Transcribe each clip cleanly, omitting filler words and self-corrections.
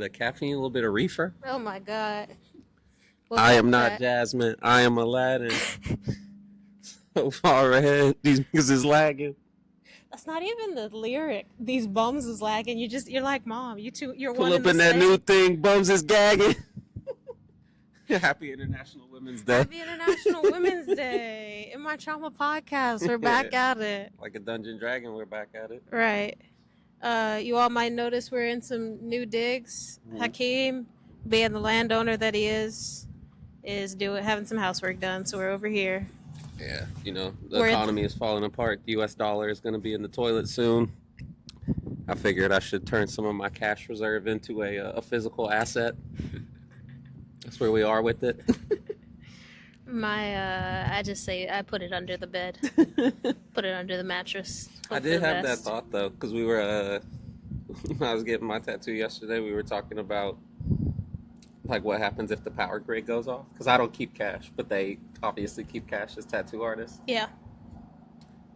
of caffeine, a little bit of reefer. Oh my God. I am not Jasmine. I am Aladdin. So far ahead, these niggas is lagging. That's not even the lyric. These bums is lagging. You're like, Mom. You're Pull one up and the in that same. new thing, bums is gagging. Happy International Women's Day. Happy International Women's Day. In my trauma podcast, we're back at it. Like a Dungeon Dragon, we're back at it. Right. You all might notice we're in some new digs. Mhm. Hakeem, being the landowner that he is having some housework done. So we're over here. Yeah, the economy is falling apart. The U.S. dollar is going to be in the toilet soon. I figured I should turn some of my cash reserve into a physical asset. That's where we are with it. I just say I put it under the bed. Put it under the mattress. I did have that thought, though, because we were, when I was getting my tattoo yesterday, we were talking about, like, what happens if the power grid goes off. Because I don't keep cash, but they obviously keep cash as tattoo artists. Yeah.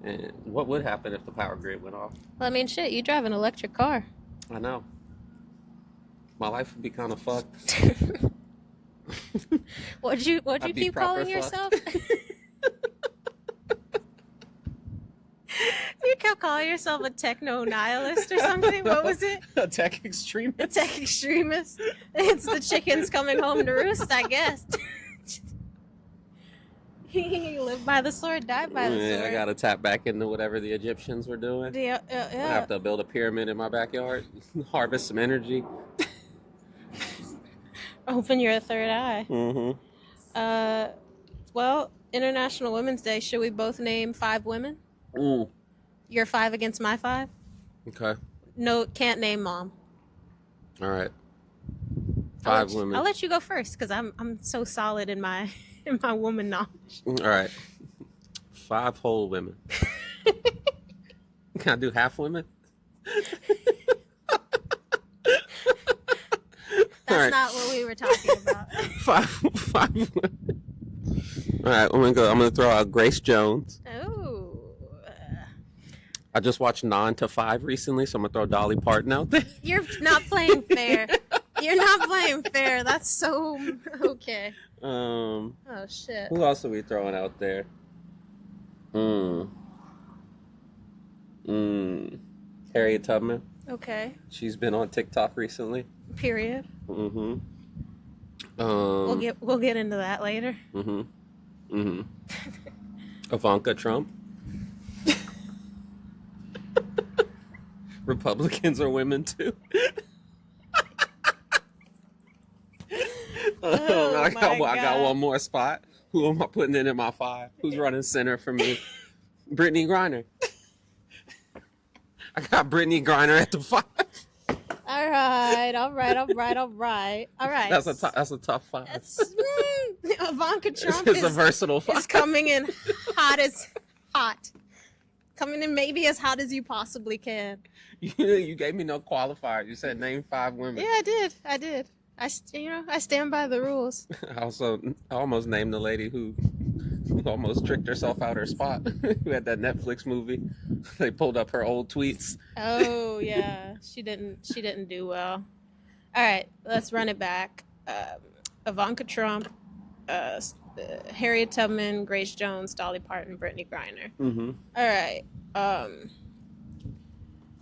And what would happen if the power grid went off? Well, I mean, shit, you drive an electric car. I know. My life would be kind of fucked. What'd you I'd be keep proper calling fucked. yourself? You kept calling yourself a techno nihilist or something. What was it? A tech extremist. A tech extremist. It's the chickens coming home to roost, I guess. You live by the sword, die by the sword. I gotta tap back into whatever the Egyptians were doing. Yeah. I have to build a pyramid in my backyard, harvest some energy. Open your third eye. Mm-hmm. Well, International Women's Day. Should we both name 5 women? Your 5 against my 5? Okay. No, can't name Mom. All right. 5 women. I'll let you go first because I'm so solid in my woman knowledge. All right. 5 whole women. Can I do half women? That's not what we were talking about. 5 women. All right, I'm gonna throw out Grace Jones. Oh. I just watched 9 to 5 recently, so I'm gonna throw Dolly Parton out there. You're not playing fair. You're not playing fair. That's so okay. Oh shit. Who else are we throwing out there? Harriet Tubman. Okay. She's been on TikTok recently. Period. Mm-hmm. We'll get into that later. Mm-hmm. Mm-hmm. Ivanka Trump. Republicans are women too. I got one more spot. Who am I putting in my 5? Who's running center for me? Brittany Griner. I got Brittany Griner at the 5. All right. That's a tough 5. Ivanka Trump It's a versatile 5. is coming in hot. Coming in maybe as hot as you possibly can. You gave me no qualifier. You said name 5 women. Yeah, I did. I stand by the rules. I almost named the lady who almost tricked herself out her spot. Who had that Netflix movie? They pulled up her old tweets. Oh yeah, she didn't do well. All right, let's run it back. Ivanka Trump, Harriet Tubman, Grace Jones, Dolly Parton, Brittany Griner. Mm-hmm.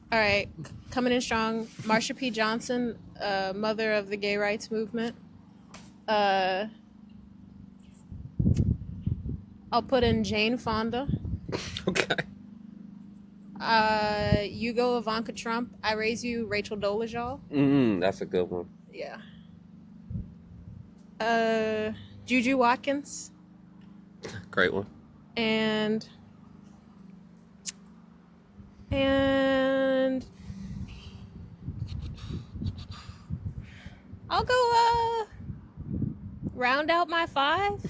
All right, coming in strong. Marsha P. Johnson, mother of the gay rights movement. I'll put in Jane Fonda. Okay. You go Ivanka Trump. I raise you Rachel Dolezal. That's a good one. Yeah. Juju Watkins. Great one. And I'll go round out my 5.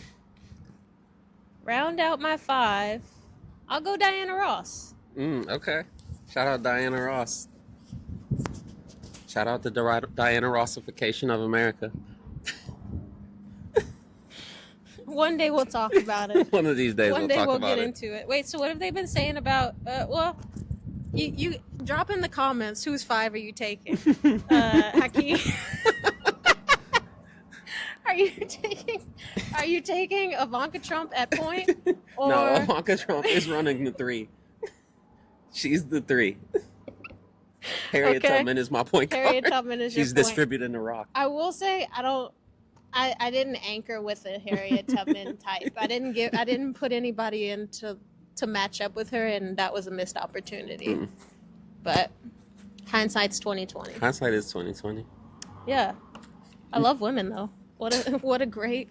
I'll go Diana Ross. Okay. Shout out Diana Ross. Shout out the Diana Rossification of America. One day we'll talk about it. One of these days One we'll day talk we'll about get it. into it. Wait, so what have they been saying about? You drop in the comments whose 5 are you taking? Hakeem. Are you taking Ivanka Trump at point? Or No, Ivanka Trump is running the 3. She's the 3. Harriet Okay. Tubman is my point guard. Harriet Tubman is your She's point. distributing the rock. I will say I didn't anchor with a Harriet Tubman type. I didn't put anybody in to match up with her, and that was a missed opportunity. Mm. But hindsight's 2020. Hindsight is 2020. Yeah. I love women though. What a great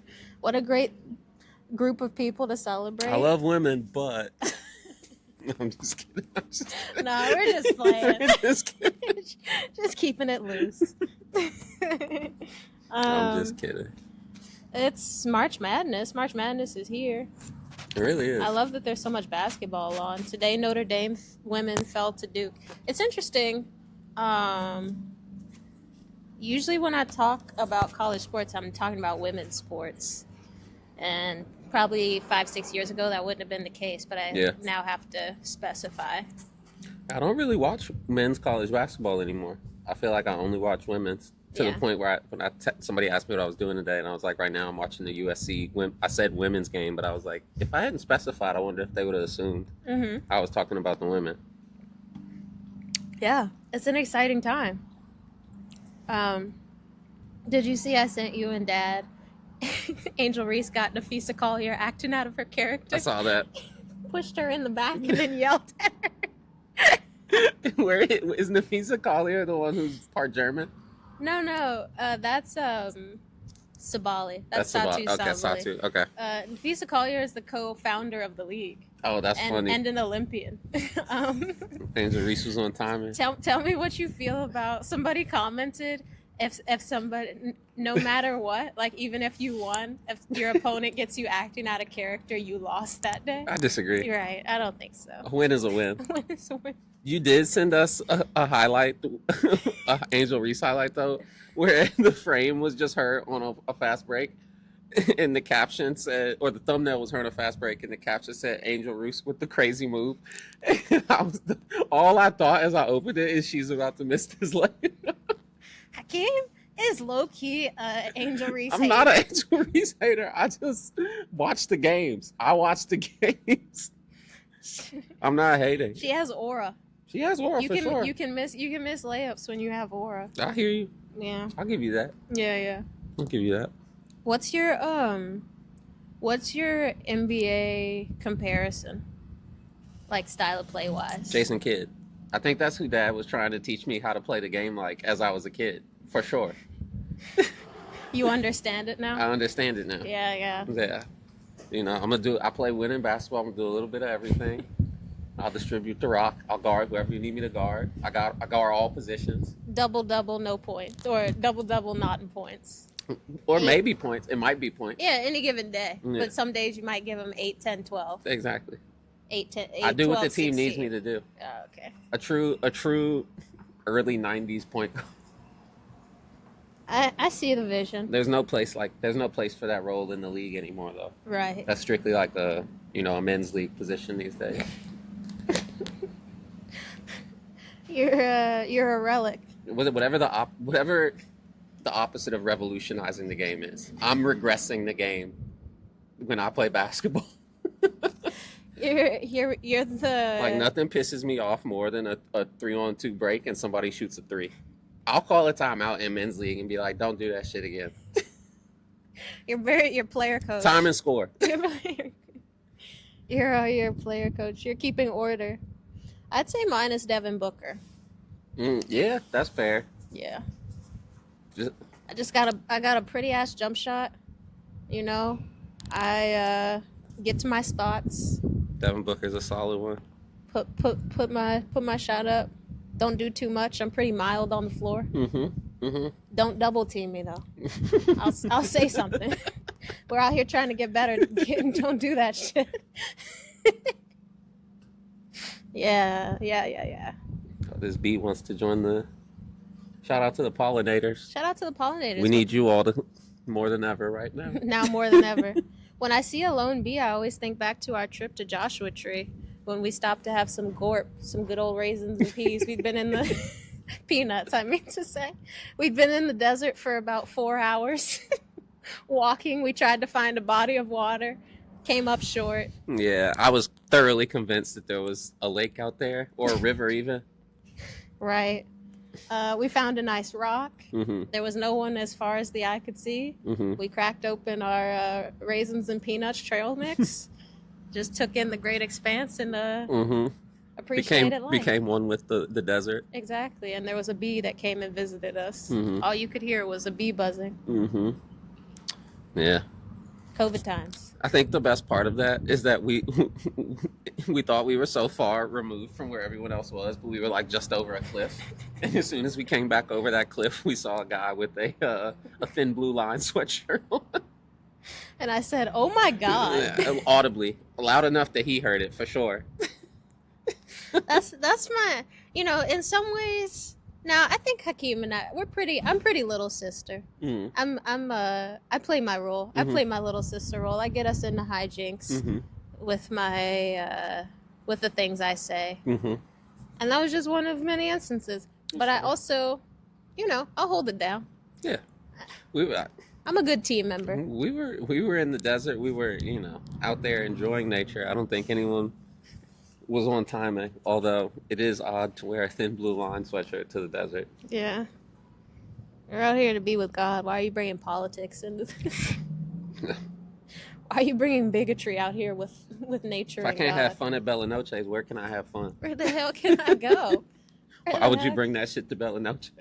group of people to celebrate. I love women, but I'm just kidding. No, we're just playing. We're just kidding. Just keeping it loose. I'm just kidding. It's March Madness. March Madness is here. It really is. I love that there's so much basketball on. Today, Notre Dame women fell to Duke. It's interesting. Usually when I talk about college sports, I'm talking about women's sports. And probably 5-6 years ago, that wouldn't have been the case. But I now have to specify. I don't really watch men's college basketball anymore. I feel like I only watch women's. To the point where somebody asked me what I was doing today, and I was like, right now I'm watching the USC. I said women's game, but I was like, if I hadn't specified, I wonder if they would have assumed I was talking about the women. Yeah, it's an exciting time. Did you see I sent you and Dad? Angel Reese got Nafisa Collier acting out of her character. I saw that. Pushed her in the back and then yelled at her. Where is Nafisa Collier the one who's part German? No, that's Sabali. That's Sabali. Satu Okay, Sabali. Satu. Okay. Nafisa Collier is the co-founder of the league. Oh, that's funny. And an Olympian. Angel Reese was on timing. Tell me what you feel about. Somebody commented if somebody, no matter what, like even if you won, if your opponent gets you acting out of character, you lost that day. I disagree. You're right. I don't think so. A win is a win. Win is a win. You did send us a highlight, a Angel Reese highlight though, where the frame was just her on a fast break, and the caption said, or the thumbnail was her on a fast break, and the caption said Angel Reese with the crazy move. And all I thought as I opened it is she's about to miss this leg. Hakeem is low key Angel Reese. I'm not an Angel Reese hater. I just watch the games. I watch the games. I'm not hating. She has aura. She has aura for sure. You can miss layups when you have aura. I hear you. Yeah. I'll give you that. Yeah. I'll give you that. What's your NBA comparison? Like style of play wise? Jason Kidd. I think that's who Dad was trying to teach me how to play the game like as I was a kid, for sure. You understand it now? I understand it now. Yeah. Yeah. You know, I play winning basketball. I'm gonna do a little bit of everything. I'll distribute the rock. I'll guard whoever you need me to guard. I guard all positions. Double, no points. Or double, not in points. Or maybe points. It might be points. Yeah, any given day. Yeah. But some days you might give them 8, 10, 12. Exactly. 8, 10, 8, I do 12, what the team 16. needs me to do. Oh, okay. A true early 90s point guard. I see the vision. There's no place for that role in the league anymore though. Right. That's strictly like a men's league position these days. You're a relic. Whatever the opposite of revolutionizing the game is. I'm regressing the game when I play basketball. You're the Like nothing pisses me off more than a 3-on-2 break and somebody shoots a 3. I'll call a timeout in men's league and be like, don't do that shit again. You're player coach. Time and score. You're player coach. You're keeping order. I'd say mine is Devin Booker. Yeah, that's fair. Yeah. Just, I got a pretty ass jump shot. You know, I get to my spots. Devin Booker's a solid one. Put my shot up. Don't do too much. I'm pretty mild on the floor. Don't double team me though. I'll say something. We're out here trying to get better. Don't do that shit. Yeah. This B wants to join the. Shout out to the pollinators. Shout out to the pollinators. We need you all more than ever right now. Now more than ever. When I see a lone bee, I always think back to our trip to Joshua Tree, when we stopped to have some gorp, some good old raisins and peas. We'd been in the peanuts, I mean to say. We'd been in the desert for about 4 hours walking. We tried to find a body of water, came up short. Yeah, I was thoroughly convinced that there was a lake out there or a river even. Right. We found a nice rock. Mm-hmm. There was no one as far as the eye could see. Mm-hmm. We cracked open our raisins and peanuts trail mix. Just took in the great expanse and Mm-hmm. appreciated life. Became one with the desert. Exactly. And there was a bee that came and visited us. Mm-hmm. All you could hear was a bee buzzing. Mm-hmm. Yeah. COVID times. I think the best part of that is that we we thought we were so far removed from where everyone else was, but we were like just over a cliff. And as soon as we came back over that cliff, we saw a guy with a thin blue line sweatshirt on. And I said, "Oh my God!" Yeah, audibly, loud enough that he heard it for sure. That's my, in some ways. Now I think Hakeem and I'm pretty little sister. Mm. I play my role. I Mhm. play my little sister role. I get us into hijinks Mm-hmm. with my with the things I say, Mm-hmm. and that was just one of many instances. But I also, I'll hold it down. Yeah, we were. I'm a good team member. We were in the desert. We were, out there enjoying nature. I don't think anyone was on timing, although it is odd to wear a thin blue line sweatshirt to the desert. Yeah. We're out here to be with God. Why are you bringing politics into this? Why are you bringing bigotry out here with nature If I and can't God? have fun at Bella Noche's, where can I have fun? Where the hell can I go? Why would you bring that shit to Bella Noche?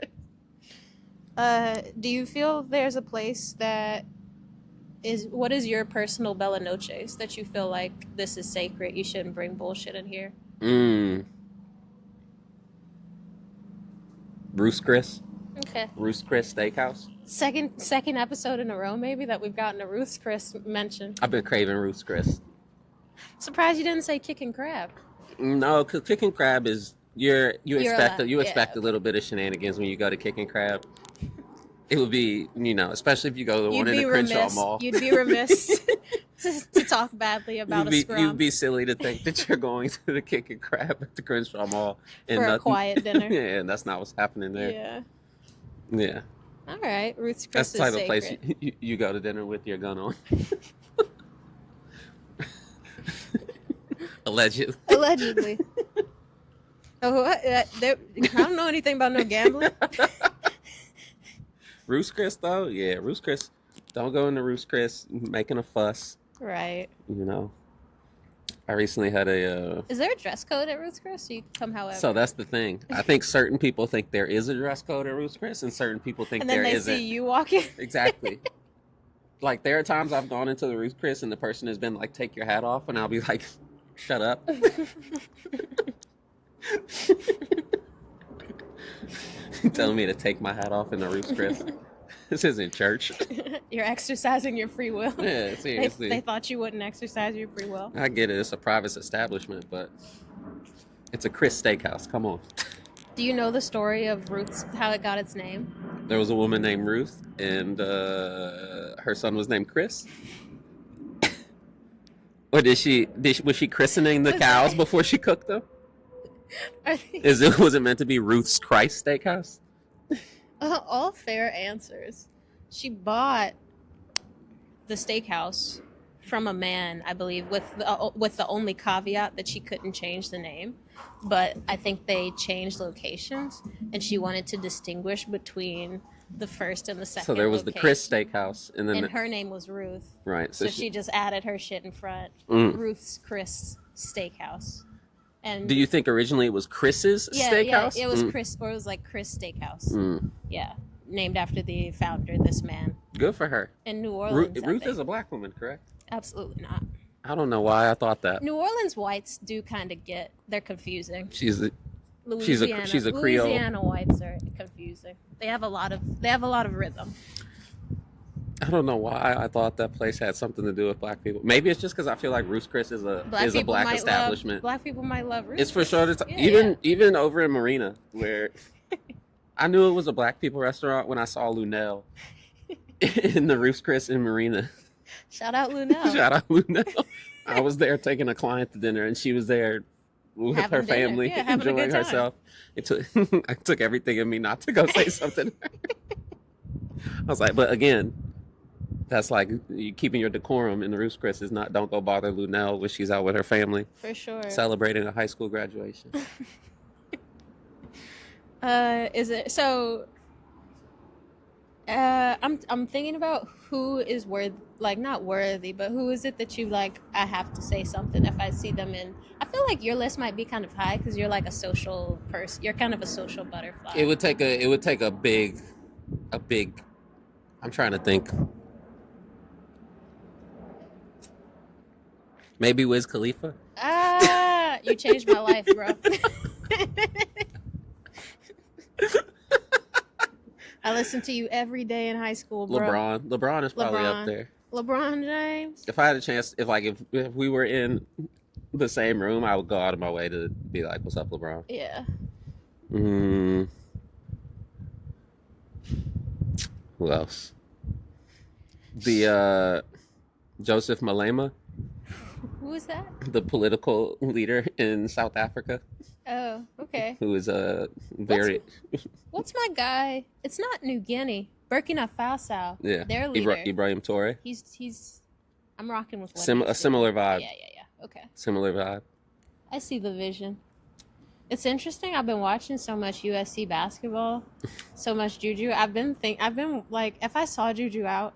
Do you feel there's a place that what is your personal Bella Noches that you feel like this is sacred? You shouldn't bring bullshit in here. Ruth's Chris Okay. Steakhouse. Second episode in a row maybe that we've gotten a Ruth's Chris mention. I've been craving Ruth's Chris. Surprised you didn't say Kickin' Crab. No, because Kicking Crab is you expect yeah. a little bit of shenanigans when you go to Kicking Crab. It would be, especially if you go to the one in the Crenshaw Mall. You'd be remiss to talk badly about a scrum You'd be silly to think that you're going to the Kicking Crab at the Crenshaw Mall and for a quiet dinner. Yeah, and that's not what's happening there. Yeah. Yeah. All right, Ruth's That's Chris the type is of place sacred. you go to dinner with your gun on. Allegedly. Allegedly. Oh, I don't know anything about no gambling. Ruth's Chris, though? Yeah, Ruth's Chris. Don't go into Ruth's Chris making a fuss. Right. I recently had a... Is there a dress code at Ruth's Chris? So you can come however. So that's the thing. I think certain people think there is a dress code at Ruth's Chris, and certain people think and then there they isn't. see you walking. Exactly. Like, there are times I've gone into the Ruth's Chris, and the person has been like, take your hat off, and I'll be like, shut up. Telling me to take my hat off in the Ruth's Chris. This isn't church. You're exercising your free will. Yeah, They seriously. thought you wouldn't exercise your free will. I get it. It's a private establishment, but it's a Chris Steakhouse. Come on. Do you know the story of Ruth's, how it got its name? There was a woman named Ruth, and her son was named Chris. Or was she christening the cows before she cooked them? Was it meant to be Ruth's Christ Steakhouse? All fair answers. She bought the steakhouse from a man, I believe, with the only caveat that she couldn't change the name. But I think they changed locations, and she wanted to distinguish between the first and the second. So there was location. the Chris Steakhouse, and then her name was Ruth. Right. So she just added her shit in front. Mm. Ruth's Chris Steakhouse. And Do you think originally it was Chris's Steakhouse? Yeah, it was Chris, or it was like Chris Steakhouse. Mm. Yeah, named after the founder, this man Good for her. in New Orleans. I Ruth think. is a black woman, correct? Absolutely not. I don't know why I thought that. New Orleans whites do kind of they're confusing. She's a Louisiana, Creole. Louisiana whites are confusing. They have a lot of rhythm. I don't know why I thought that place had something to do with black people. Maybe it's just because I feel like Ruth's Chris is a black establishment. Black people might love Ruth's. It's for sure. Yeah, Even over in Marina, where I knew it was a black people restaurant when I saw Lunel in the Ruth's Chris in Marina. Shout out Lunel. Shout out Lunel. I was there taking a client to dinner, and she was there with Having her dinner. family, Yeah, having a enjoying good time. herself. It took I took everything in me not to go say something. I was like, but again, that's like you keeping your decorum in the Roost Chris is not. Don't go bother Lunell when she's out with her family For sure. celebrating a high school graduation. Is it so? I'm thinking about who is worth like not worthy, but who is it that you like? I have to say something if I see them in. I feel like your list might be kind of high because you're like a social person. You're kind of a social butterfly. It would take a big. I'm trying to think. Maybe Wiz Khalifa. You changed my life, bro. I listened to you every day in high school, bro. LeBron is probably up there. LeBron James. If I had a chance, if we were in the same room, I would go out of my way to be like, "What's up, LeBron?" Yeah. Who else? The Joseph Malema, Who is that? the political leader in South Africa, Oh, okay. who is a very What's my guy? It's not New Guinea. Burkina Faso. yeah Their leader. Ibrahim Toure. He's. I'm rocking with what A he's doing. similar vibe. Yeah. Okay. Similar vibe. I see the vision. It's interesting. I've been watching so much USC basketball, so much Juju. I've been like, if I saw Juju out,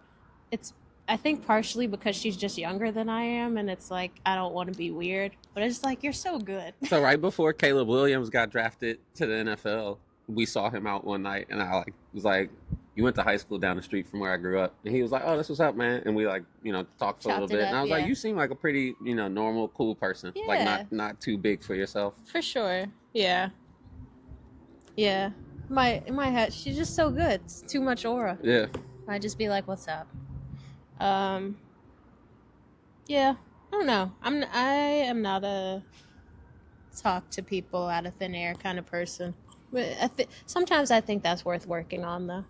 it's I think partially because she's just younger than I am, and it's like I don't want to be weird, but it's like you're so good. So right before Caleb Williams got drafted to the NFL, we saw him out one night, and I was like, "You went to high school down the street from where I grew up," and he was like, "Oh, that's what's up, man." And we talked for a little Chopped it bit, up, and I was yeah. like, "You seem like a pretty normal, cool person, like Yeah. not too big for yourself." For sure. Yeah. Yeah. In my head, she's just so good. It's too much aura. Yeah. I'd just be like, "What's up?" Yeah. I don't know. I am not a talk to people out of thin air kind of person. But sometimes I think that's worth working on, though.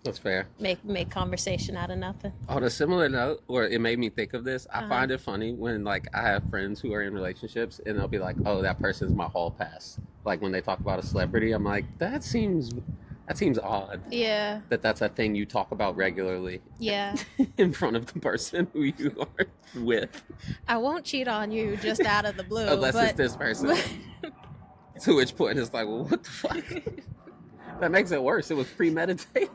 That's fair. Make conversation out of nothing. On a similar note, or it made me think of this, I find it funny when like I have friends who are in relationships and they'll be like, "Oh, that person's my hall pass." Like when they talk about a celebrity, I'm like, that seems odd. Yeah. That's a thing you talk about regularly Yeah. in front of the person who you are with. I won't cheat on you just out of the blue. Unless it's but this person. To which point it's like, well, what the fuck? That makes it worse. It was premeditated.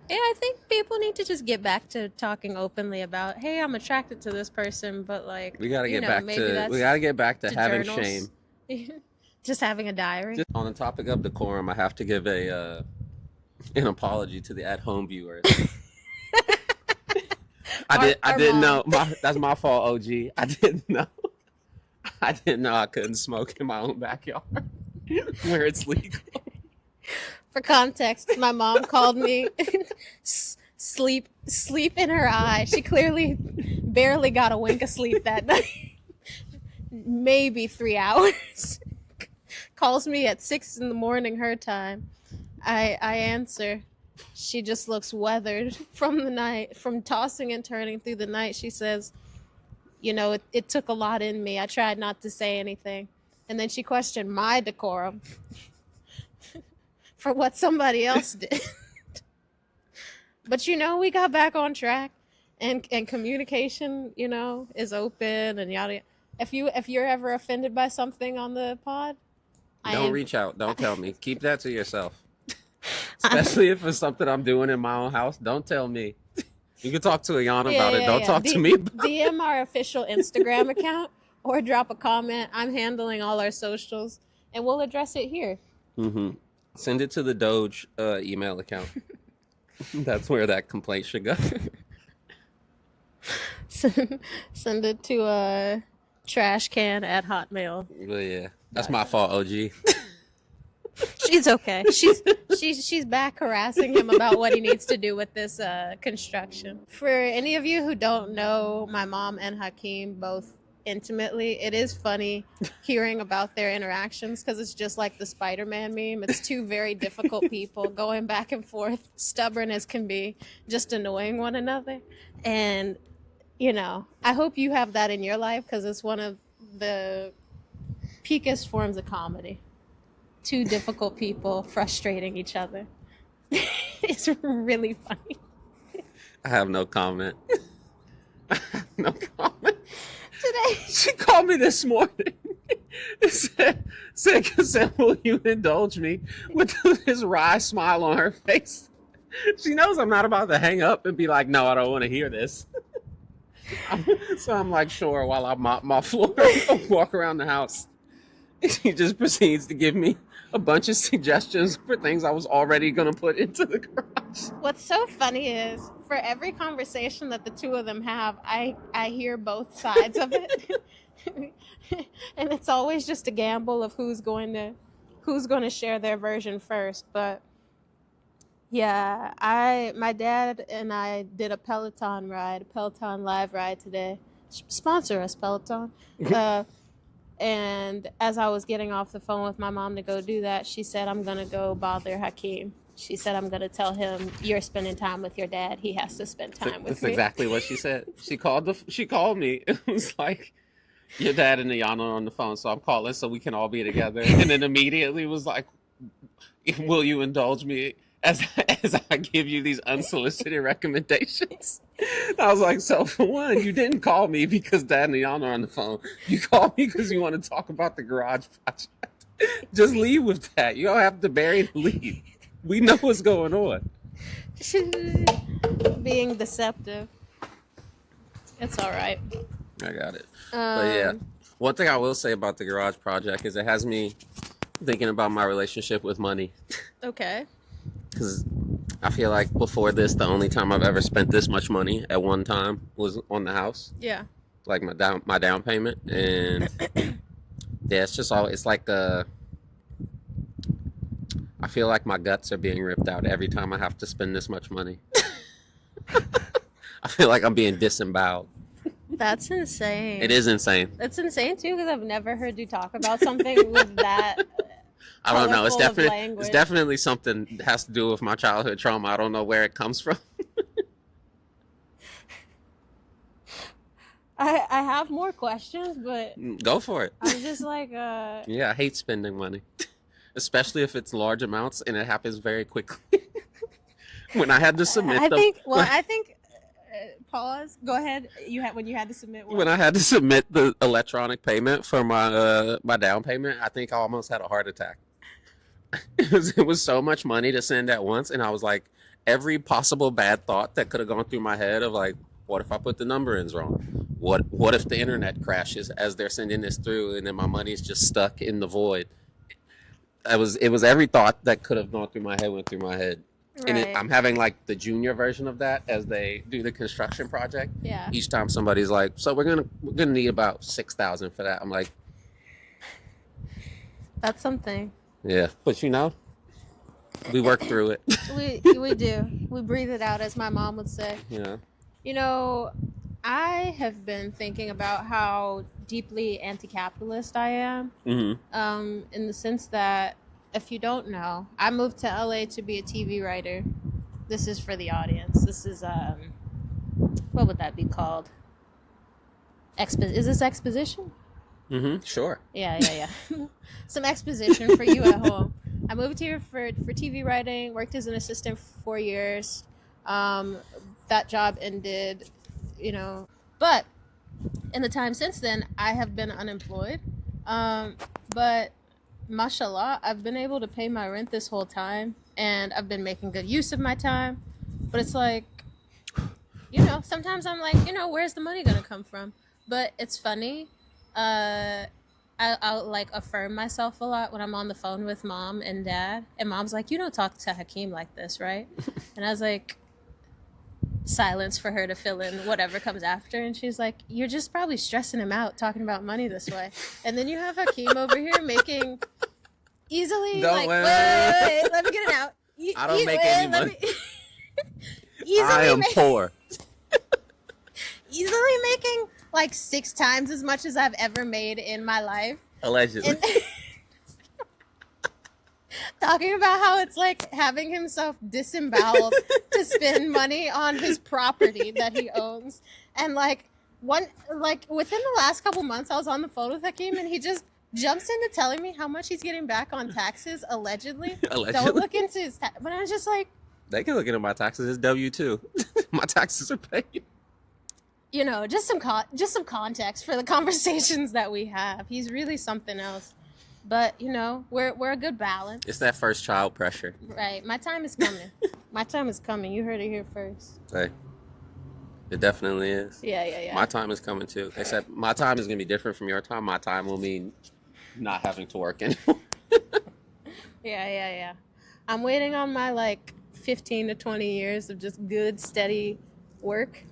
Yeah, I think people need to just get back to talking openly about, hey, I'm attracted to this person, but like We gotta get back maybe to that's to having journals. shame. Just having a diary. Just on the topic of decorum, I have to give an apology to the at-home viewers. I didn't know. That's my fault, OG. I didn't know. I didn't know I couldn't smoke in my own backyard where it's legal. For context, my mom called me sleep in her eye. She clearly barely got a wink of sleep that night. Maybe 3 hours. Calls me at 6 a.m. her time. I answer. She just looks weathered from the night, from tossing and turning through the night. She says, it took a lot in me. I tried not to say anything. And then she questioned my decorum for what somebody else did. But we got back on track, and communication, is open and yada. If you're ever offended by something on the pod, don't reach out. Don't tell me. Keep that to yourself. Especially if it's something I'm doing in my own house. Don't tell me. You can talk to Ayana about it. Don't talk to me about it. DM our official Instagram account or drop a comment. I'm handling all our socials, and we'll address it here. Mm-hmm. Send it to the Doge email account. That's where that complaint should go. Send it to a trash can at Hotmail. But yeah, that's my fault, OG. She's okay. She's back harassing him about what he needs to do with this construction. For any of you who don't know my mom and Hakeem both intimately, it is funny hearing about their interactions because it's just like the Spider-Man meme. It's two very difficult people going back and forth, stubborn as can be, just annoying one another. And I hope you have that in your life because it's one of the peakest forms of comedy. Two difficult people frustrating each other. It's really funny. I have no comment. I have no comment. Today, She called me this morning. said, will you indulge me with this wry smile on her face? She knows I'm not about to hang up and be like, no, I don't want to hear this. So I'm like, sure, while I mop my floor and walk around the house. She just proceeds to give me a bunch of suggestions for things I was already going to put into the garage. what's so funny is for every conversation that the two of them have, I hear both sides of it. And it's always just a gamble of who's going to share their version first. But yeah, my dad and I did a Peloton live ride today. Sponsor us, Peloton. And as I was getting off the phone with my mom to go do that, she said, I'm going to go bother Hakeem. She said, I'm going to tell him you're spending time with your dad. He has to spend time with That's me. exactly what she said. She called me. It was like, your dad and Ayana are on the phone, so I'm calling so we can all be together. And then immediately was like, will you indulge me as I give you these unsolicited recommendations? I was like, so for one, you didn't call me because Dad and Ayana are on the phone. You called me because you want to talk about the garage project. Just leave with that. You don't have to bury the lead. We know what's going on. Being deceptive. It's all right. I got it. But yeah, one thing I will say about the garage project is it has me thinking about my relationship with money. Okay. Because I feel like before this, the only time I've ever spent this much money at one time was on the house. Yeah. Like my down payment. And yeah, it's just all, it's like I feel like my guts are being ripped out every time I have to spend this much money. I feel like I'm being disemboweled. That's insane. It is insane. That's insane too because I've never heard you talk about something with that. I don't know. It's language. definitely something that has to do with my childhood trauma. I don't know where it comes from. I have more questions, but Go for it. I'm just like Yeah, I hate spending money, especially if it's large amounts and it happens very quickly. When I had to submit I think pause. Go ahead. When you had to submit what? When I had to submit the electronic payment for my down payment, I think I almost had a heart attack. It was so much money to send at once, and I was like, every possible bad thought that could have gone through my head of like, what if I put the number in wrong? What if the internet crashes as they're sending this through, and then my money is just stuck in the void? It was every thought that could have gone through my head went through my head. Right. And I'm having like the junior version of that as they do the construction project. Yeah. Each time somebody's like, so we're gonna need about $6,000 for that. I'm like, That's something. yeah, but we work through it. We do. We breathe it out, as my mom would say. Yeah. I have been thinking about how deeply anti-capitalist I am. Mm-hmm. In the sense that, if you don't know, I moved to LA to be a TV writer. This is for the audience. This is what would that be called? Is this exposition? Mm-hmm. Sure. Yeah. Some exposition for you at home. I moved here for TV writing, worked as an assistant for 4 years. That job ended, but in the time since then, I have been unemployed. But mashallah, I've been able to pay my rent this whole time, and I've been making good use of my time. But it's like, sometimes I'm like, where's the money gonna come from? But it's funny. I'll like affirm myself a lot when I'm on the phone with mom and dad, and mom's like, you don't talk to Hakeem like this, right? And I was like, silence for her to fill in whatever comes after, and she's like, you're just probably stressing him out talking about money this way. And then you have Hakeem over here making easily wait, let me get it out. I don't make any money. Easily I am poor. Easily making like 6 times as much as I've ever made in my life. Allegedly. And talking about how it's like having himself disemboweled to spend money on his property that he owns. And like within the last couple months, I was on the phone with Hakeem, and he just jumps into telling me how much he's getting back on taxes, allegedly. Don't look into his but I was just like, they can look into my taxes. It's W-2. My taxes are paid. You know, just some context for the conversations that we have. He's really something else. But, you know, we're a good balance. It's that first child pressure. Right. My time is coming. My time is coming. You heard it here first. Hey, it definitely is. Yeah. My time is coming too. Except my time is going to be different from your time. My time will mean not having to work anymore. Yeah. I'm waiting on my, like, 15 to 20 years of just good, steady work.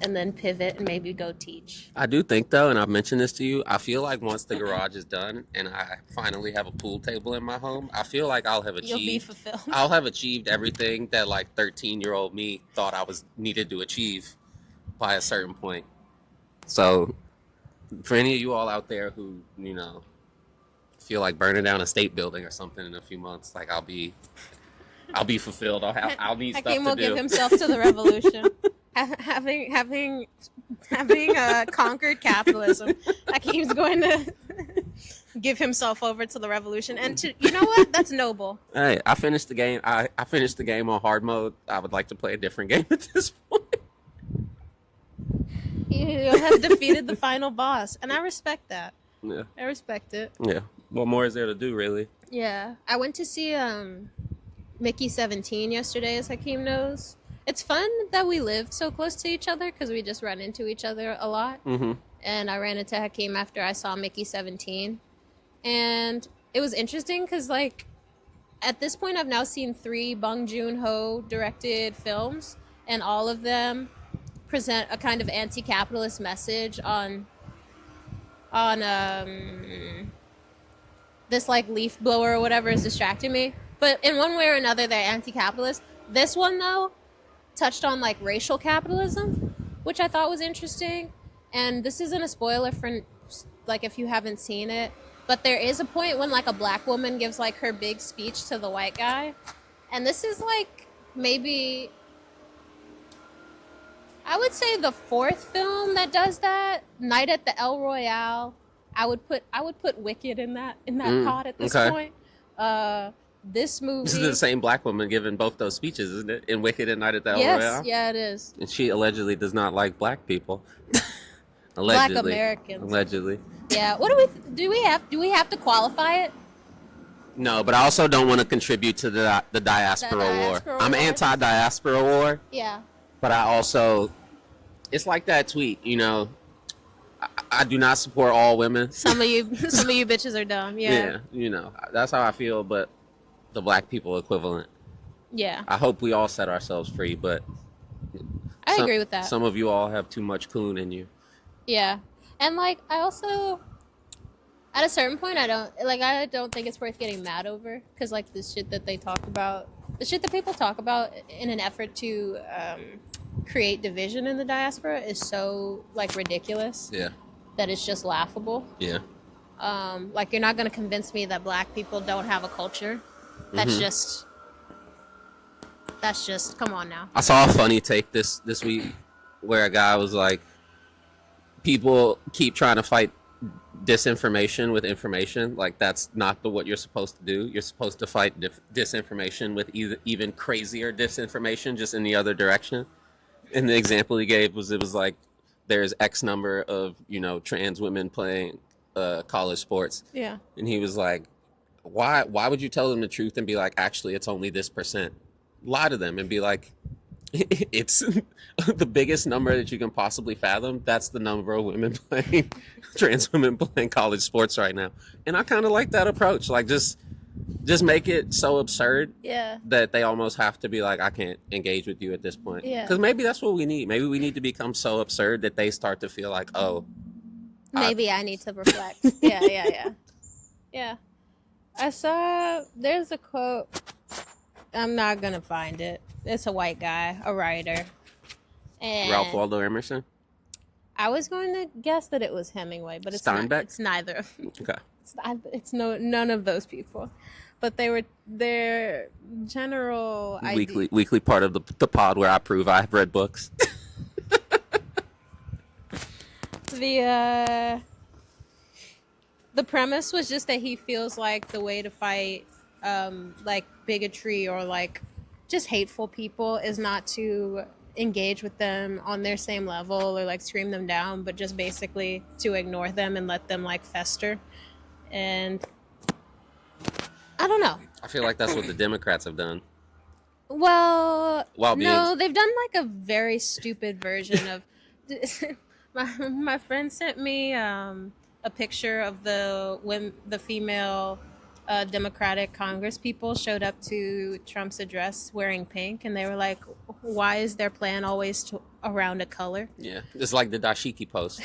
And then pivot and maybe go teach. I do think, though, and I've mentioned this to you, I feel like once the garage is done and I finally have a pool table in my home, I feel like I'll have achieved. You'll be fulfilled. I'll have achieved everything that like 13-year-old me thought I was needed to achieve by a certain point. So, for any of you all out there who, you know, feel like burning down a state building or something in a few months, like I'll be fulfilled. I'll need stuff to do. Hakeem will give himself to the revolution. Having conquered capitalism, Hakeem's going to give himself over to the revolution. And to, you know what? That's noble. Hey, I finished the game. I finished the game on hard mode. I would like to play a different game at this point. You have defeated the final boss, and I respect that. Yeah, I respect it. yeah. What more is there to do, really? Yeah, I went to see Mickey 17 yesterday, as Hakeem knows. It's fun that we live so close to each other because we just run into each other a lot. Mm-hmm. And I ran into Hakeem after I saw Mickey 17. And it was interesting because, like, at this point, I've now seen 3 Bong Joon-ho directed films, and all of them present a kind of anti-capitalist message on this, like, leaf blower or whatever is distracting me. But in one way or another, they're anti-capitalist. This one, though, touched on like racial capitalism, which I thought was interesting. And this isn't a spoiler for like if you haven't seen it, but there is a point when like a black woman gives like her big speech to the white guy, and this is like maybe I would say the 4th film that does that. Night at the El Royale. I would put Wicked in that pot at this point. This movie. This is the same black woman giving both those speeches, isn't it? In Wicked and Night at the El Royale? Yes, yeah, it is. And she allegedly does not like black people. Allegedly. Black Americans. Allegedly. Yeah. What do we have to qualify it? No, but I also don't want to contribute to the diaspora war. I'm anti-diaspora war. Yeah. But I also, it's like that tweet, you know, I do not support all women. Some of you bitches are dumb. Yeah. Yeah, you know, that's how I feel, but the black people equivalent. Yeah. I hope we all set ourselves free, but I agree with that. Some of you all have too much coon in you. Yeah. And like I also at a certain point I don't think it's worth getting mad over, cuz like the shit that people talk about in an effort to create division in the diaspora is so like ridiculous. Yeah. That it's just laughable. Yeah. Like you're not going to convince me that black people don't have a culture. That's just come on now. I saw a funny take this week where a guy was like, people keep trying to fight disinformation with information. Like that's not what you're supposed to do. You're supposed to fight disinformation with even crazier disinformation, just in the other direction. And the example he gave was, it was like, there's X number of, you know, trans women playing college sports. Yeah. And he was like, why would you tell them the truth and be like, actually, it's only this percent? Lie to them and be like, it's the biggest number that you can possibly fathom. That's the number of women playing, trans women playing college sports right now. And I kind of like that approach. Like, just make it so absurd that they almost have to be like, I can't engage with you at this point. Yeah. Because maybe that's what we need. Maybe we need to become so absurd that they start to feel like, oh. Maybe I need to reflect. Yeah. I saw, there's a quote. I'm not going to find it. It's a white guy, a writer. And Ralph Waldo Emerson? I was going to guess that it was Hemingway, but it's Steinbeck? Not, it's neither. Okay. It's none of those people. but their general idea. Weekly part of the pod where I prove I've read books. The premise was just that he feels like the way to fight like bigotry or like just hateful people is not to engage with them on their same level or like scream them down, but just basically to ignore them and let them like fester. And I don't know. I feel like that's what the Democrats have done. Well, While being... no, they've done like a very stupid version of. My friend sent me a picture of the female Democratic Congress people showed up to Trump's address wearing pink, and they were like, "Why is their plan always around a color?" Yeah, it's like the dashiki post.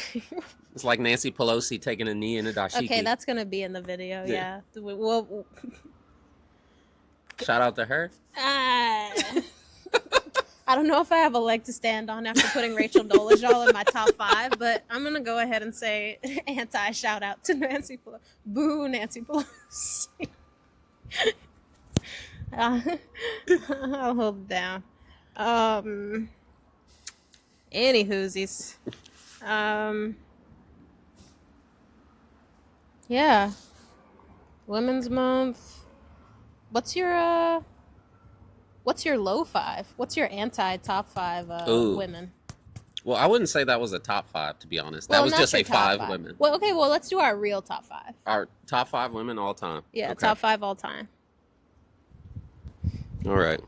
It's like Nancy Pelosi taking a knee in a dashiki. Okay, that's gonna be in the video. Yeah. Well, shout out to her. I don't know if I have a leg to stand on after putting Rachel Dolezal in my top 5, but I'm going to go ahead and say anti-shout out to Nancy Pelosi. Boo, Nancy Pelosi. I'll hold it down. Anywhoosies. Yeah. Women's Month. What's your low 5? What's your anti-top 5 women? Well, I wouldn't say that was a top 5, to be honest. That was just a 5 women. Well, okay, well, let's do our real top 5. Our top 5 women all time. Yeah, okay. Top 5 all time. All right.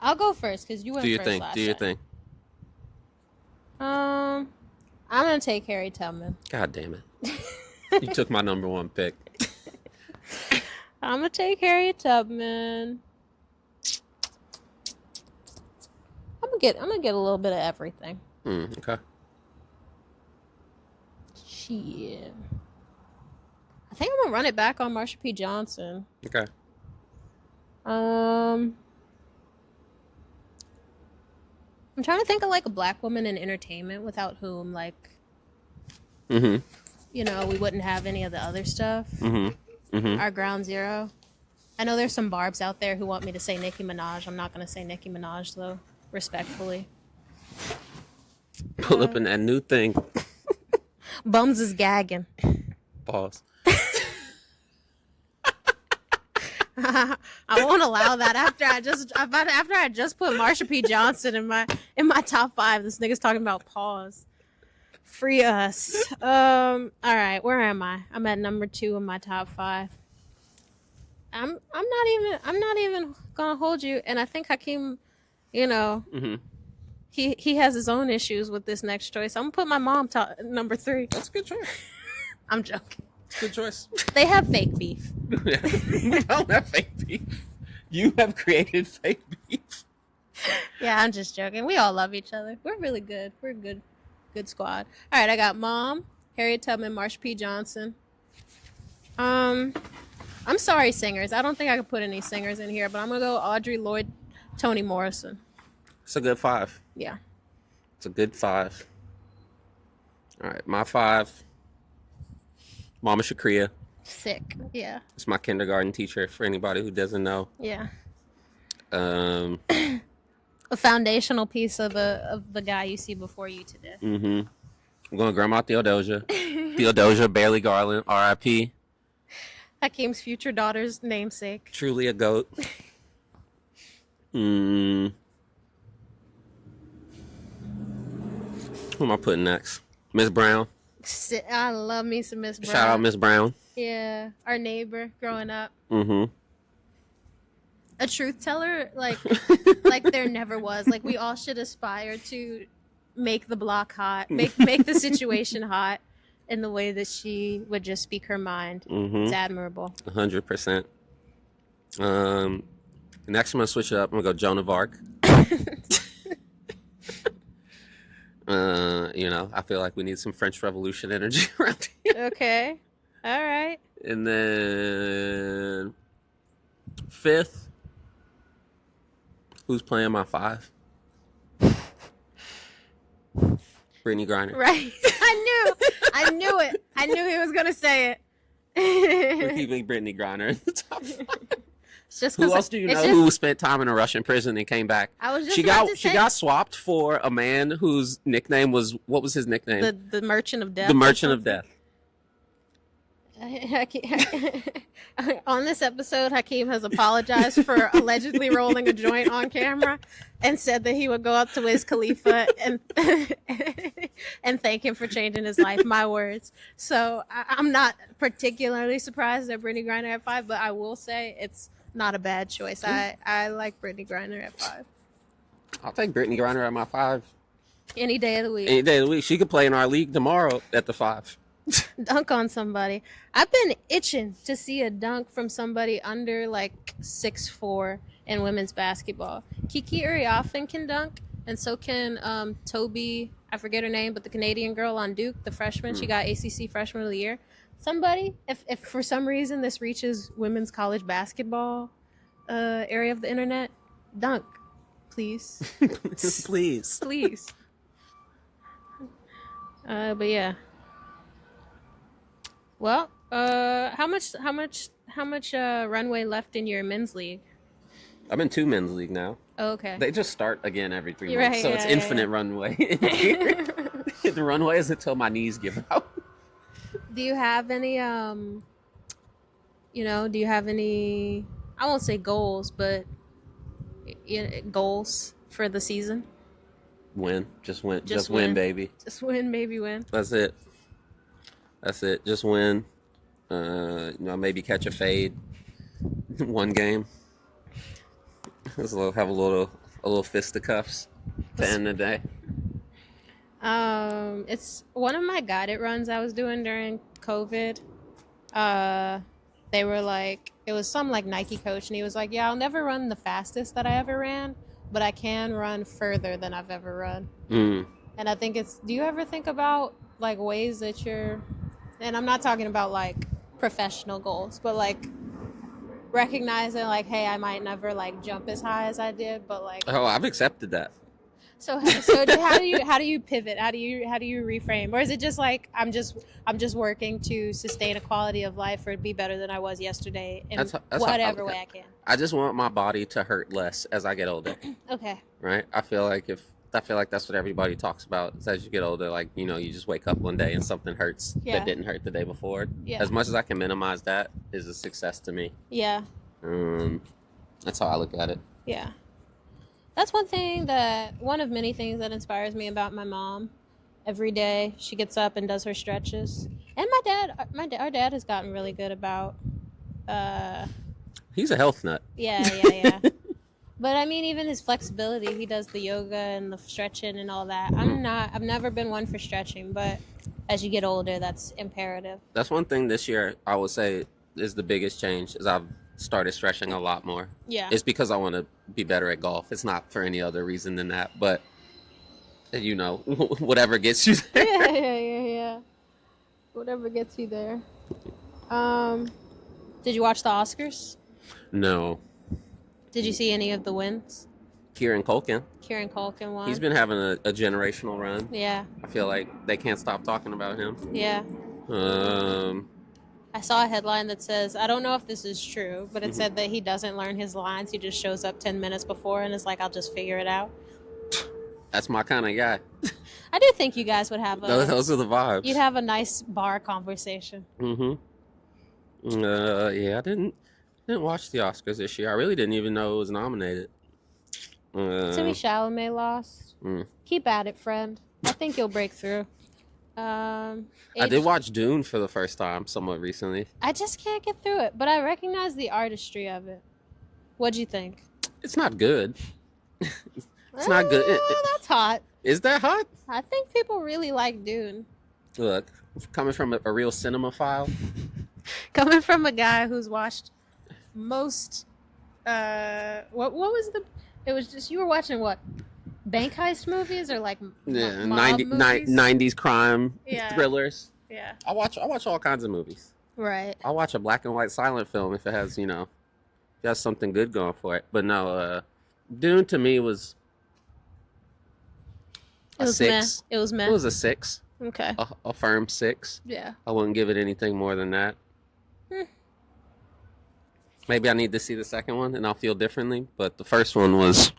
I'll go first because you went first last time. Do your thing. I'm going to take Harry Tubman. God damn it. You took my number 1 pick. I'm going to take Harry Tubman. I'm gonna get a little bit of everything. Okay. Shit. I think I'm gonna run it back on Marsha P. Johnson. Okay. I'm trying to think of like a black woman in entertainment without whom like you know, we wouldn't have any of the other stuff. Our ground zero. I know there's some barbs out there who want me to say Nicki Minaj. I'm not gonna say Nicki Minaj though. Respectfully. Pull up in that new thing. Bums is gagging. Pause. I won't allow that after I just put Marsha P. Johnson in my top 5. This nigga's talking about pause. Free us. All right, where am I? I'm at number 2 in my top 5. I'm not even gonna hold you, and I think Hakeem, you know, he has his own issues with this next choice. I'm gonna put my mom number 3. That's a good choice. I'm joking. It's a good choice. They have fake beef. We don't have fake beef. You have created fake beef. Yeah, I'm just joking. We all love each other. We're really good. We're a good squad. All right, I got Mom, Harriet Tubman, Marsha P. Johnson. I'm sorry, singers. I don't think I could put any singers in here, but I'm gonna go Audre Lorde, Toni Morrison. It's a good 5. Yeah. It's a good 5. All right, my 5. Mama Shakria. Sick. Yeah. It's my kindergarten teacher, for anybody who doesn't know. Yeah. A foundational piece of the guy you see before you today. I'm going Grandma Theodosia. Theodosia Bailey Garland, R.I.P. Hakeem's future daughter's namesake. Truly a goat. Who am I putting next? Miss Brown. I love me some Miss Brown. Shout out Miss Brown. Yeah, our neighbor growing up. A truth teller, like there never was. Like we all should aspire to make the block hot, make the situation hot in the way that she would just speak her mind. It's admirable. 100%. Next I'm gonna switch it up. I'm gonna go Joan of Arc. You know, I feel like we need some French Revolution energy around here. Okay. All right. And then 5th, who's playing my 5? Brittany Griner. Right. I knew it. I knew he was gonna say it. We're keeping Brittany Griner in the top 5. It's just Who 'cause else do you it's know just- who spent time in a Russian prison and came back? I was just She about got to she say got swapped for a man whose nickname was, what was his nickname? the Merchant of Death. The or Merchant of something. Death. On this episode, Hakeem has apologized for allegedly rolling a joint on camera and said that he would go up to Wiz Khalifa and and thank him for changing his life. My words. So I'm not particularly surprised at Brittany Griner at 5, but I will say it's not a bad choice. I like Brittany Griner at 5 I'll take Brittany Griner at my 5 any day of the week. any day of the week. She could play in our league tomorrow at the 5. Dunk on somebody. I've been itching to see a dunk from somebody under like 6'4" in women's basketball. Kiki Uriafen can dunk, and so can Toby. I forget her name, but the Canadian girl on Duke, the freshman. She got ACC Freshman of the Year. Somebody, if for some reason this reaches women's college basketball area of the internet, dunk, please, Please. please. But yeah. Well, how much runway left in your men's league? I'm in 2 men's league now. Oh, okay. They just start again every 3 You're months, right, so yeah, it's yeah, infinite runway. The runway is until my knees give out. Do you have any do you have any, I won't say goals, but goals for the season? Win, just win, Just just win, win. baby. Just win, maybe win. That's it. That's it. Just win. Maybe catch a fade. One game. Just have a little fisticuffs to end the day. It's one of my guided runs I was doing during COVID. They were like, it was some like Nike coach, and he was like, "Yeah, I'll never run the fastest that I ever ran, but I can run further than I've ever run." Mm. And I think it's, do you ever think about like ways that you're, and I'm not talking about like professional goals, but like recognizing like, hey, I might never like jump as high as I did, but like, Oh, I've accepted that. so how do you pivot? How do you reframe? Or is it just like, I'm just working to sustain a quality of life or be better than I was yesterday in That's how- whatever way I can? I just want my body to hurt less as I get older. Okay. Right? I feel like that's what everybody talks about is as you get older, like, you just wake up one day and something hurts Yeah. that didn't hurt the day before. Yeah. As much as I can minimize that is a success to me. Yeah. That's how I look at it. Yeah. That's one of many things that inspires me about my mom. Every day she gets up and does her stretches. And our dad has gotten really good about, He's a health nut. yeah. But I mean, even his flexibility, he does the yoga and the stretching and all that. I've never been one for stretching, but as you get older, that's imperative. That's one thing this year I would say is the biggest change is I've started stretching a lot more. Yeah. It's because I want to be better at golf. It's not for any other reason than that, but whatever gets you there. Yeah. Whatever gets you there. Did you watch the Oscars? No. Did you see any of the wins? Kieran Culkin. Kieran Culkin won. He's been having a generational run. Yeah. I feel like they can't stop talking about him. Yeah. I saw a headline that says, I don't know if this is true, but it said that he doesn't learn his lines. He just shows up 10 minutes before and is like, I'll just figure it out. That's my kind of guy. I do think you guys would have Those are the vibes. you'd have a nice bar conversation. Yeah, I didn't watch the Oscars this year. I really didn't even know it was nominated. Timmy Chalamet lost. Keep at it, friend. I think you'll break through. I did watch Dune for the first time somewhat recently. I just can't get through it, but I recognize the artistry of it. What'd you think? It's not good. It's not good. That's hot. Is that hot? I think people really like Dune. Look, coming from a real cinemaphile. Coming from a guy who's watched most, what was it was just, you were watching what? Bank heist movies or like Yeah, mob movies? 90s crime Yeah. thrillers. Yeah. I watch all kinds of movies. Right. I'll watch a black and white silent film if it has, something good going for it. But no, Dune to me was a 6. Meh. It was meh. It was a 6. Okay. A firm 6. Yeah. I wouldn't give it anything more than that. Maybe I need to see the second one and I'll feel differently. But the first one was,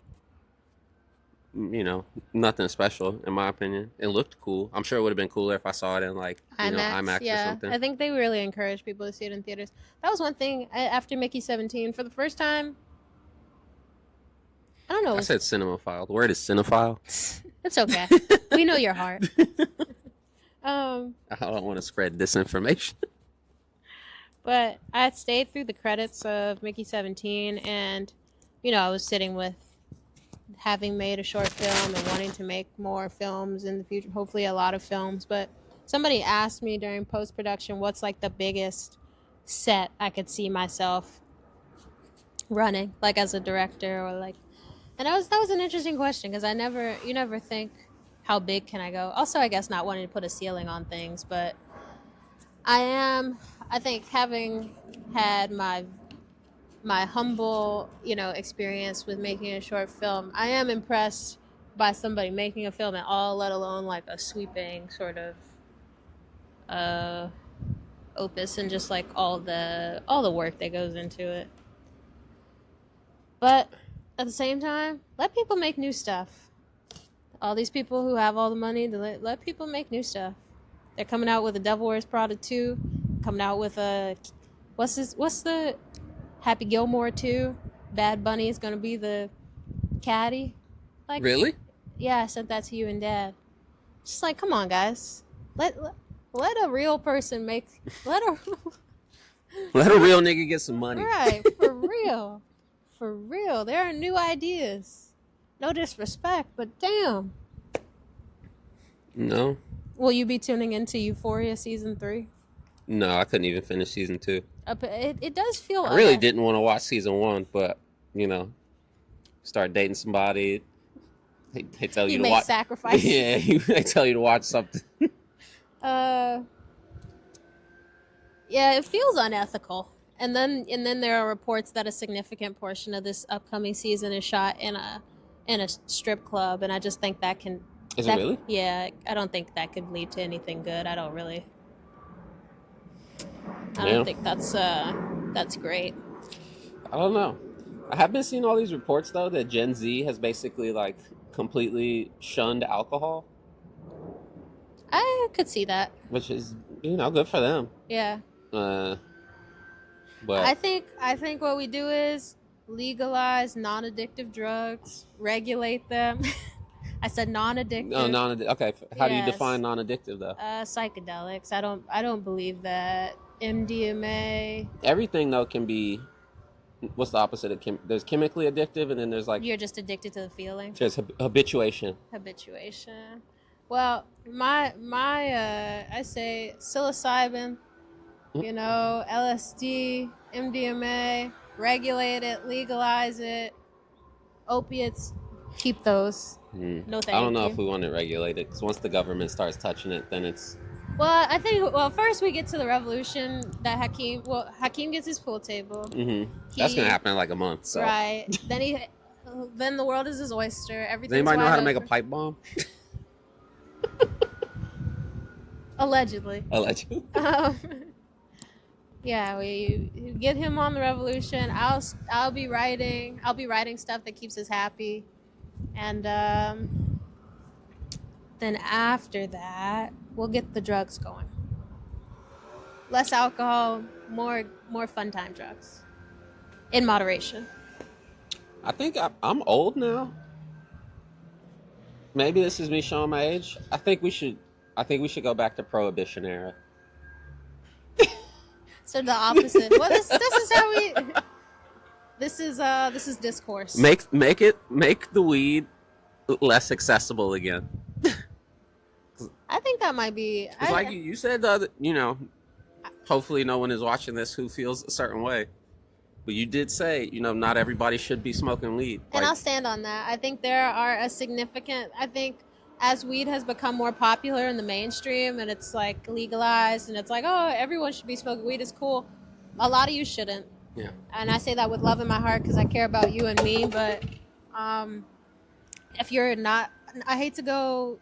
nothing special in my opinion. It looked cool. I'm sure it would have been cooler if I saw it in like, IMAX, IMAX or yeah. something. I think they really encourage people to see it in theaters. That was one thing after Mickey 17. For the first time, I don't know. I said cinemaphile. The word is cinephile. It's okay. We know your heart. I don't want to spread disinformation. But I stayed through the credits of Mickey 17, and, I was sitting with having made a short film and wanting to make more films in the future, hopefully a lot of films. But somebody asked me during post-production what's like the biggest set I could see myself running, like as a director, or like, and that was an interesting question, because you never think how big can I go. Also, I guess not wanting to put a ceiling on things, but I think having had my humble, experience with making a short film, I am impressed by somebody making a film at all, let alone like a sweeping sort of opus, and just like all the work that goes into it. But at the same time, let people make new stuff. All these people who have all the money, let people make new stuff. They're coming out with a Devil Wears Prada 2, coming out with a what's the Happy Gilmore 2? Bad Bunny is gonna be the caddy. Like, really? Yeah, I sent that to you and Dad. Just like, come on, guys. Let a real person make let a real nigga get some money. Right, for real. For real. There are new ideas. No disrespect, but damn. No. Will you be tuning into Euphoria season 3? No, I couldn't even finish season 2. It does feel. I really didn't want to watch season 1, but start dating somebody. They tell you to watch. Sacrifices. Yeah, they tell you to watch something. Yeah, it feels unethical. And then there are reports that a significant portion of this upcoming season is shot in a strip club, and I just think that can. Is it really? Yeah, I don't think that could lead to anything good. I don't think that's great. I don't know. I have been seeing all these reports though that Gen Z has basically like completely shunned alcohol, I could see that. which is good for them. Yeah. But I think what we do is legalize non-addictive drugs, regulate them. I said non-addictive. no, okay. How do you Yes. define non-addictive though? Psychedelics. I don't believe that. MDMA. Everything though can be. What's the opposite of there's chemically addictive, and then there's like You're just addicted to the feeling. there's habituation. Habituation. Well, I say psilocybin, LSD, MDMA, regulate it, legalize it. Opiates, keep those. No thank you. I don't know if we want to regulate it, because once the government starts touching it, then it's. Well, I think. Well, first we get to the revolution that Hakeem. Well, Hakeem gets his pool table. That's gonna happen in like a month. So. Right. Then the world is his oyster. Everything. Does anybody know how to make a pipe bomb? Allegedly. Allegedly. Yeah, we get him on the revolution. I'll be writing stuff that keeps us happy, and then after that we'll get the drugs going. Less alcohol, more fun time drugs, in moderation. I think I'm old now. Maybe this is me showing my age. I think we should go back to Prohibition era. So the opposite. Well, this is how we. This is discourse. Make the weed less accessible again. I think that might be. It's like you said the other, hopefully no one is watching this who feels a certain way. But you did say, not everybody should be smoking weed. And I'll stand on that. I think there are I think as weed has become more popular in the mainstream and it's like legalized and it's like, oh, everyone should be smoking weed, is cool. A lot of you shouldn't. Yeah. And I say that with love in my heart because I care about you and me. But if you're not, I hate to go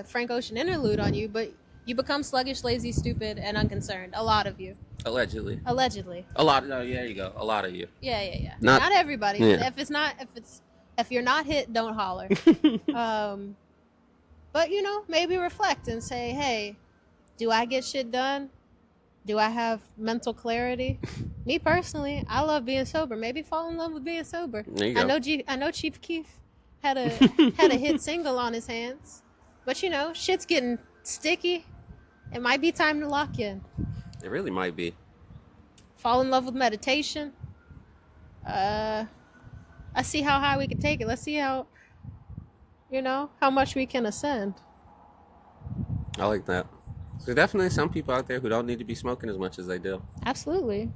Frank Ocean interlude on you, but you become sluggish, lazy, stupid, and unconcerned. A lot of you. Allegedly. Allegedly. A lot. No, there you go. A lot of you. Yeah. Not- Not everybody. Yeah. If you're not hit, don't holler. But maybe reflect and say, hey, do I get shit done? Do I have mental clarity? Me personally, I love being sober. Maybe fall in love with being sober. There you go. I know Chief Keef had a hit single on his hands, but shit's getting sticky. It might be time to lock in. It really might be. Fall in love with meditation. I see how high we can take it. Let's see how much we can ascend. I like that. There's definitely some people out there who don't need to be smoking as much as they do. Absolutely.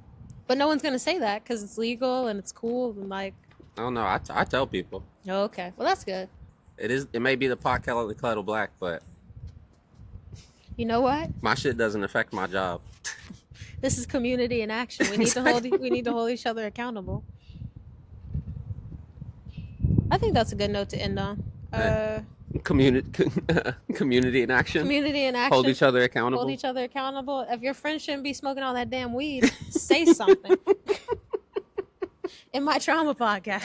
But no one's going to say that because it's legal and it's cool and like... I don't know. I tell people. Oh, okay. Well, that's good. It may be the pot kettle black, but... You know what? My shit doesn't affect my job. This is community in action. We need to hold each other accountable. I think that's a good note to end on. Community in action. Community in action. Hold each other accountable. Hold each other accountable. If your friend shouldn't be smoking all that damn weed, say something. In my trauma podcast.